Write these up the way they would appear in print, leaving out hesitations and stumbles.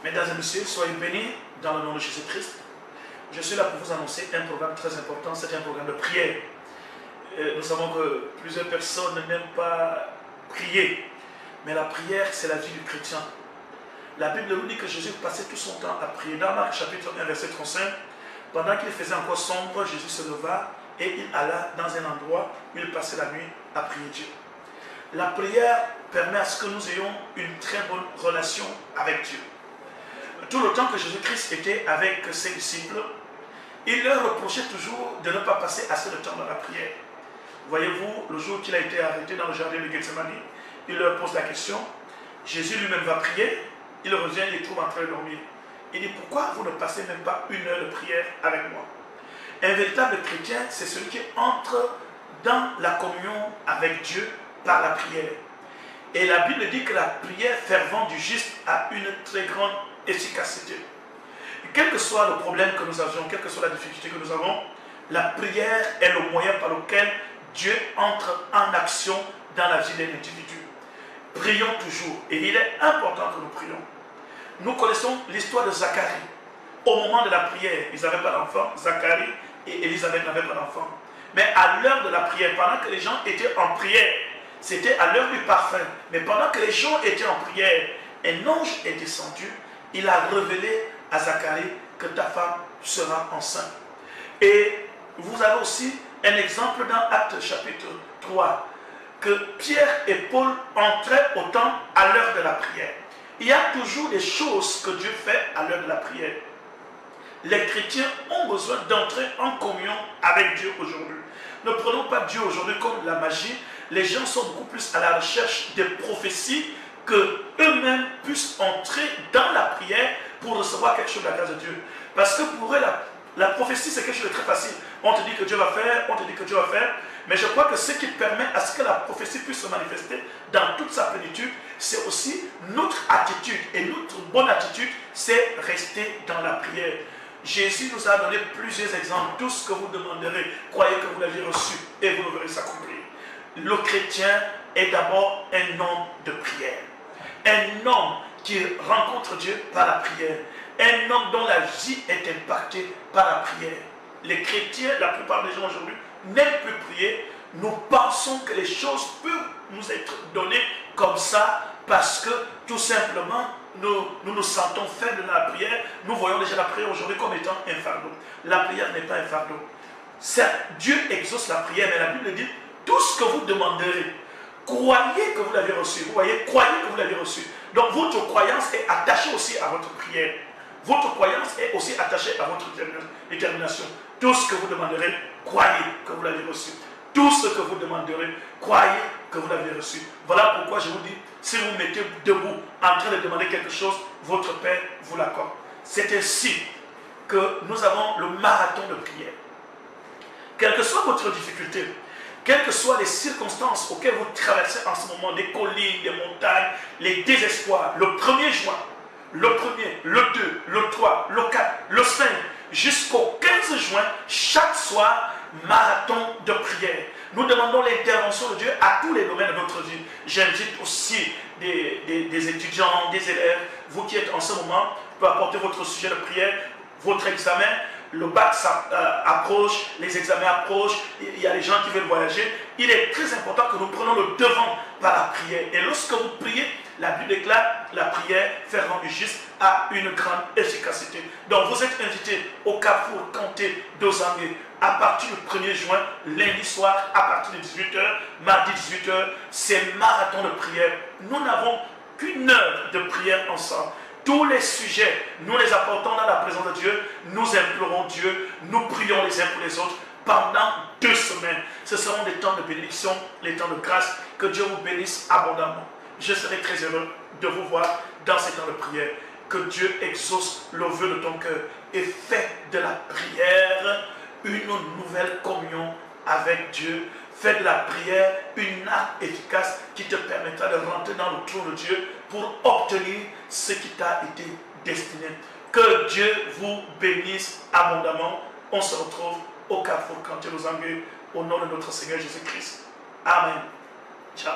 Mesdames et messieurs, soyez bénis dans le nom de Jésus-Christ. Je suis là pour vous annoncer un programme très important, c'est un programme de prière. Nous savons que plusieurs personnes n'aiment pas prier, mais la prière, c'est la vie du chrétien. La Bible nous dit que Jésus passait tout son temps à prier. Dans Marc chapitre 1, verset 35, pendant qu'il faisait encore sombre, Jésus se leva et il alla dans un endroit où il passait la nuit à prier Dieu. La prière permet à ce que nous ayons une très bonne relation avec Dieu. Tout le temps que Jésus-Christ était avec ses disciples, il leur reprochait toujours de ne pas passer assez de temps dans la prière. Voyez-vous, le jour qu'il a été arrêté dans le jardin de Gethsemane, il leur pose la question. Jésus lui-même va prier, il revient, il les trouve en train de dormir. Il dit, pourquoi vous ne passez même pas une heure de prière avec moi? Un véritable chrétien, c'est celui qui entre dans la communion avec Dieu par la prière. Et la Bible dit que la prière fervente du juste a une très grande efficacité. Quel que soit le problème que nous avions, quelle que soit la difficulté que nous avons, la prière est le moyen par lequel Dieu entre en action dans la vie d'un individu. Prions toujours, et il est important que nous prions. Nous connaissons l'histoire de Zacharie. Au moment de la prière, ils n'avaient pas d'enfant. Zacharie et Élisabeth n'avaient pas d'enfant. Mais à l'heure de la prière, pendant que les gens étaient en prière, c'était à l'heure du parfum. Mais pendant que les gens étaient en prière, un ange est descendu. Il a révélé à Zacharie que ta femme sera enceinte. Et vous avez aussi un exemple dans Actes chapitre 3, que Pierre et Paul entraient au temple à l'heure de la prière. Il y a toujours des choses que Dieu fait à l'heure de la prière. Les chrétiens ont besoin d'entrer en communion avec Dieu aujourd'hui. Ne prenons pas Dieu aujourd'hui comme la magie. Les gens sont beaucoup plus à la recherche des prophéties que eux-mêmes puissent entrer dans la prière pour recevoir quelque chose de la grâce de Dieu. Parce que pour eux, la prophétie, c'est quelque chose de très facile. On te dit que Dieu va faire, on te dit que Dieu va faire. Mais je crois que ce qui permet à ce que la prophétie puisse se manifester dans toute sa plénitude, c'est aussi notre attitude. Et notre bonne attitude, c'est rester dans la prière. Jésus nous a donné plusieurs exemples. Tout ce que vous demanderez, croyez que vous l'avez reçu et vous le verrez s'accomplir. Le chrétien est d'abord un homme de prière. Un homme qui rencontre Dieu par la prière. Un homme dont la vie est impactée par la prière. Les chrétiens, la plupart des gens aujourd'hui, n'aiment plus prier. Nous pensons que les choses peuvent nous être données comme ça parce que tout simplement nous nous sentons faibles dans la prière. Nous voyons déjà la prière aujourd'hui comme étant un fardeau. La prière n'est pas un fardeau. Certes, Dieu exauce la prière, mais la Bible dit tout ce que vous demanderez, croyez que vous l'avez reçu. Vous voyez, croyez que vous l'avez reçu. Donc votre croyance est attachée aussi à votre prière. Votre croyance est aussi attachée à votre détermination. Tout ce que vous demanderez, croyez que vous l'avez reçu. Tout ce que vous demanderez, croyez que vous l'avez reçu. Voilà pourquoi je vous dis, si vous mettez debout en train de demander quelque chose, votre Père vous l'accorde. C'est ainsi que nous avons le marathon de prière. Quelle que soit votre difficulté, quelles que soient les circonstances auxquelles vous traversez en ce moment, des collines, des montagnes, les désespoirs, le 1er juin, le 1er, le 2, le 3, le 4, le 5, jusqu'au 15 juin, chaque soir, marathon de prière. Nous demandons l'intervention de Dieu à tous les domaines de notre vie. J'invite aussi des étudiants, des élèves, vous qui êtes en ce moment, vous pouvez apporter votre sujet de prière, votre examen. Le bac approche, les examens approchent, il y a des gens qui veulent voyager. Il est très important que nous prenions le devant par la prière. Et lorsque vous priez, la Bible déclare la prière fervente du juste a une grande efficacité. Donc vous êtes invités au Carrefour Kanté d'Ozambié à partir du 1er juin, lundi soir, à partir de 18h, mardi 18h, c'est marathon de prière. Nous n'avons qu'une heure de prière ensemble. Tous les sujets, nous les apportons dans la présence de Dieu, nous implorons Dieu, nous prions les uns pour les autres pendant 2 semaines. Ce seront des temps de bénédiction, les temps de grâce, que Dieu vous bénisse abondamment. Je serai très heureux de vous voir dans ces temps de prière. que Dieu exauce le vœu de ton cœur et fais de la prière une nouvelle communion avec Dieu. Fais de la prière une arme efficace qui te permettra de rentrer dans le trône de Dieu pour obtenir ce qui t'a été destiné. Que Dieu vous bénisse abondamment. On se retrouve au Carrefour Cantier aux Anglais au nom de notre Seigneur Jésus-Christ. Amen. Ciao.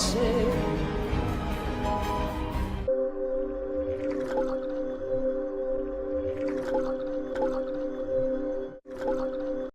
Say